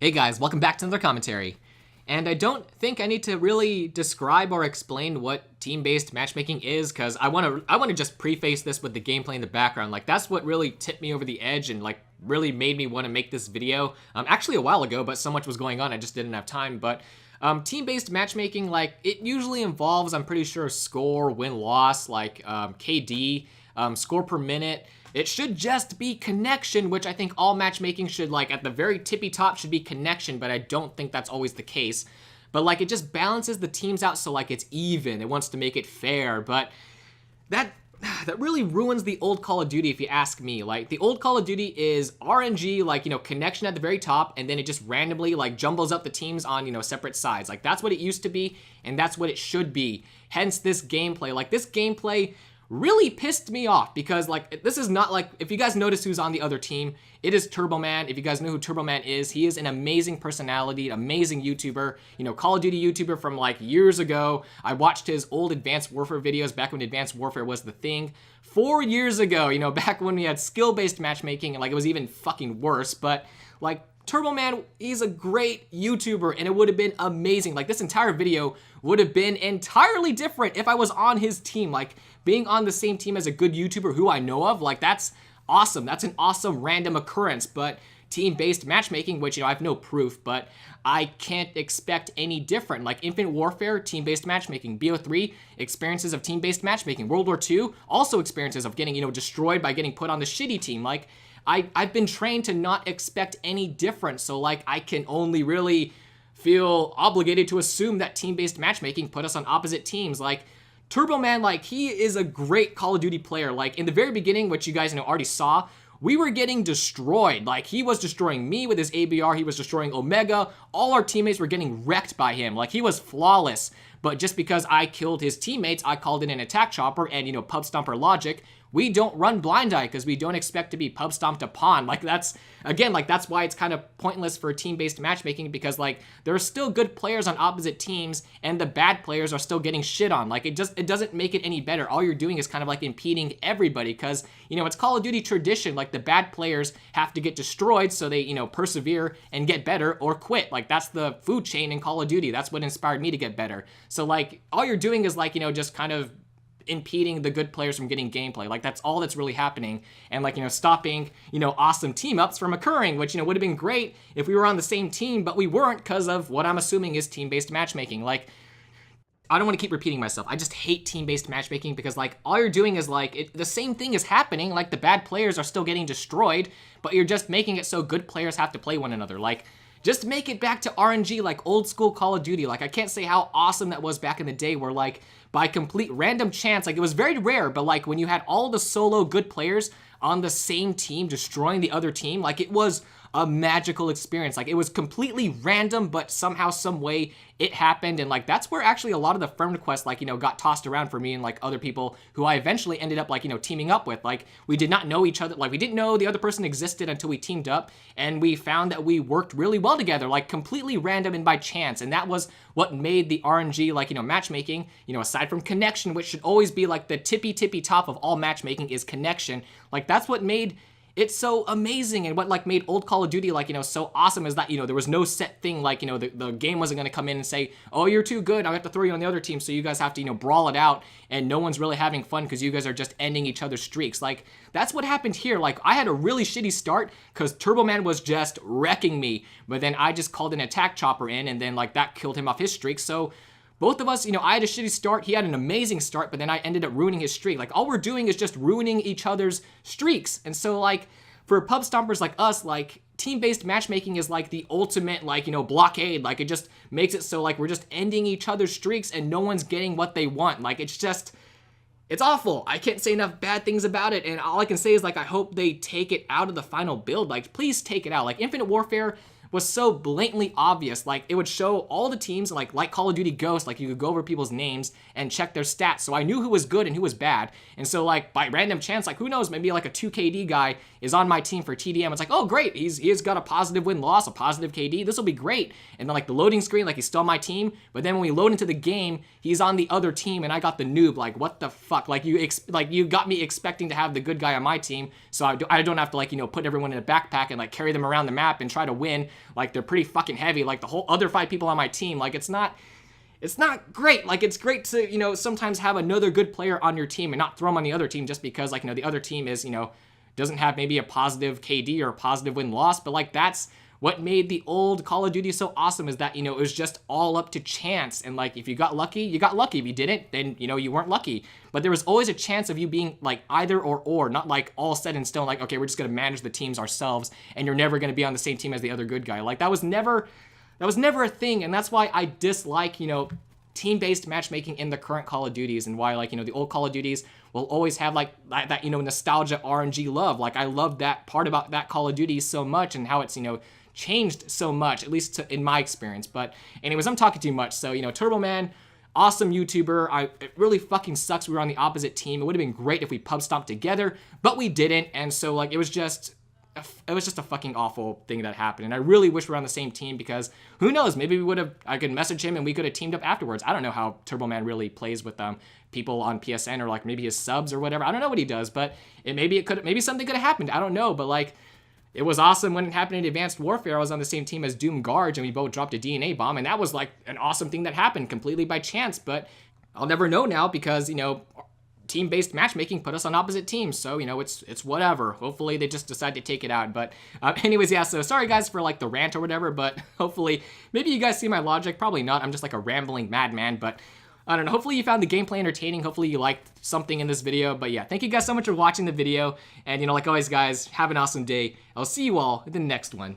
Hey guys, welcome back to another commentary. And I don't think I need to really describe or explain what team-based matchmaking is, because I want to just preface this with the gameplay in the background. Like, that's what really tipped me over the edge and like really made me want to make this video. Actually a while ago, but so much was going on I just didn't have time. But team-based matchmaking, like, it usually involves, I'm pretty sure, score, win-loss, like KD, score per minute. It should just be connection, which I think all matchmaking should, like, at the very tippy top should be connection, but I don't think that's always the case. But, like, it just balances the teams out so, like, it's even. It wants to make it fair, but that really ruins the old Call of Duty if you ask me. Like, the old Call of Duty is RNG, like, you know, connection at the very top, and then it just randomly, like, jumbles up the teams on, you know, separate sides. Like, that's what it used to be, and that's what it should be. Hence this gameplay. Like, this gameplay really pissed me off because, like, this is not, like, if you guys notice who's on the other team, it is Turboman. If you guys know who Turboman is, he is an amazing personality, an amazing YouTuber, you know, Call of Duty YouTuber from, like, years ago. I watched his old Advanced Warfare videos back when Advanced Warfare was the thing. 4 years ago, you know, back when we had skill-based matchmaking, and, like, it was even fucking worse, but, like, Turboman, he's a great YouTuber, and it would have been amazing. Like, this entire video would have been entirely different if I was on his team. Like, being on the same team as a good YouTuber who I know of, like, that's awesome. That's an awesome random occurrence. But team-based matchmaking, which, you know, I have no proof, but I can't expect any different. Like, Infinite Warfare, team-based matchmaking. BO3, experiences of team-based matchmaking. World War II, also experiences of getting, you know, destroyed by getting put on the shitty team. Like, I've been trained to not expect any difference, so, like, I can only really feel obligated to assume that team-based matchmaking put us on opposite teams. Like, Turboman, like, he is a great Call of Duty player. Like, in the very beginning, which you guys, you know, already saw, we were getting destroyed. Like, he was destroying me with his ABR, he was destroying Omega, all our teammates were getting wrecked by him. Like, he was flawless, but just because I killed his teammates, I called in an attack chopper and, you know, pub stomper logic. We don't run blind eye because we don't expect to be pub stomped upon. Like, that's, again, like, that's why it's kind of pointless for team-based matchmaking, because, like, there are still good players on opposite teams and the bad players are still getting shit on. Like, it doesn't make it any better. All you're doing is kind of like impeding everybody because, you know, it's Call of Duty tradition. Like, the bad players have to get destroyed so they, you know, persevere and get better or quit. Like, that's the food chain in Call of Duty. That's what inspired me to get better. So, like, all you're doing is, like, you know, just kind of impeding the good players from getting gameplay. Like, that's all that's really happening, and, like, you know, stopping, you know, awesome team ups from occurring, which, you know, would have been great if we were on the same team, but we weren't because of what I'm assuming is team-based matchmaking. Like, I don't want to keep repeating myself. I just hate team-based matchmaking because, like, all you're doing is, like, the same thing is happening. Like, the bad players are still getting destroyed, but you're just making it so good players have to play one another. Like, just make it back to RNG, like old school Call of Duty. Like, I can't say how awesome that was back in the day where, like, by complete random chance, like, it was very rare, but, like, when you had all the solo good players on the same team destroying the other team, like, it was a magical experience. Like, it was completely random, but somehow, some way, it happened, and, like, that's where actually a lot of the friend requests, like, you know, got tossed around for me and, like, other people who I eventually ended up, like, you know, teaming up with. Like, we did not know each other, like, we didn't know the other person existed until we teamed up, and we found that we worked really well together, like, completely random and by chance, and that was what made the RNG, like, you know, matchmaking, you know, aside from connection, which should always be, like, the tippy top of all matchmaking is connection. Like, that's what made it's so amazing, and what, like, made old Call of Duty, like, you know, so awesome is that, you know, there was no set thing. Like, you know, the game wasn't going to come in and say, oh, you're too good, I have to throw you on the other team, so you guys have to, you know, brawl it out, and no one's really having fun because you guys are just ending each other's streaks. Like, that's what happened here. Like, I had a really shitty start because Turboman was just wrecking me, but then I just called an attack chopper in, and then, like, that killed him off his streak. So both of us, you know, I had a shitty start, he had an amazing start, but then I ended up ruining his streak. Like, all we're doing is just ruining each other's streaks. And so, like, for pub stompers like us, like, team-based matchmaking is, like, the ultimate, like, you know, blockade. Like, it just makes it so, like, we're just ending each other's streaks and no one's getting what they want. Like, it's just, it's awful. I can't say enough bad things about it, and all I can say is, like, I hope they take it out of the final build. Like, please take it out. Like, Infinite Warfare was so blatantly obvious. Like, it would show all the teams, like Call of Duty Ghost, like, you could go over people's names and check their stats, so I knew who was good and who was bad. And so, like, by random chance, like, who knows, maybe, like, a 2KD guy is on my team for TDM. It's like, oh, great, he's got a positive win-loss, a positive KD, this will be great. And then, like, the loading screen, like, he's still on my team, but then when we load into the game, he's on the other team, and I got the noob. Like, what the fuck? Like, you got me expecting to have the good guy on my team, so I don't have to, like, you know, put everyone in a backpack and, like, carry them around the map and try to win. like they're pretty fucking heavy, like the whole other 5 people on my team. Like it's not great. Like it's great to, you know, sometimes have another good player on your team and not throw them on the other team just because, like, you know, the other team is, you know, doesn't have maybe a positive KD or a positive win-loss, but like that's what made the old Call of Duty so awesome, is that, you know, it was just all up to chance. And like, if you got lucky, you got lucky. If you didn't, then, you know, you weren't lucky. But there was always a chance of you being like either or, not like all set in stone, like, okay, we're just going to manage the teams ourselves and you're never going to be on the same team as the other good guy. Like that was never a thing. And that's why I dislike, you know, team-based matchmaking in the current Call of Duties, and why, like, you know, the old Call of Duties will always have like that, you know, nostalgia RNG love. Like I love that part about that Call of Duty so much, and how it's, you know, changed so much, at least in my experience. But anyways, I'm talking too much. So, you know, Turbo Man, awesome YouTuber. It really fucking sucks we were on the opposite team. It would have been great if we pub stomped together, but we didn't. And so like, it was just a fucking awful thing that happened. And I really wish we were on the same team, because who knows, maybe I could message him and we could have teamed up afterwards. I don't know how Turbo Man really plays with people on PSN, or like maybe his subs or whatever. I don't know what he does, but maybe something could have happened. I don't know, but like, it was awesome when it happened in Advanced Warfare. I was on the same team as Doom Garge, and we both dropped a DNA bomb, and that was like an awesome thing that happened completely by chance. But I'll never know now, because, you know, team-based matchmaking put us on opposite teams. So, you know, it's whatever. Hopefully they just decide to take it out. But anyways, yeah, so sorry guys for like the rant or whatever, but hopefully, maybe you guys see my logic. Probably not. I'm just like a rambling madman, but I don't know. Hopefully you found the gameplay entertaining. Hopefully you liked something in this video. But yeah, thank you guys so much for watching the video. And, you know, like always, guys, have an awesome day. I'll see you all in the next one.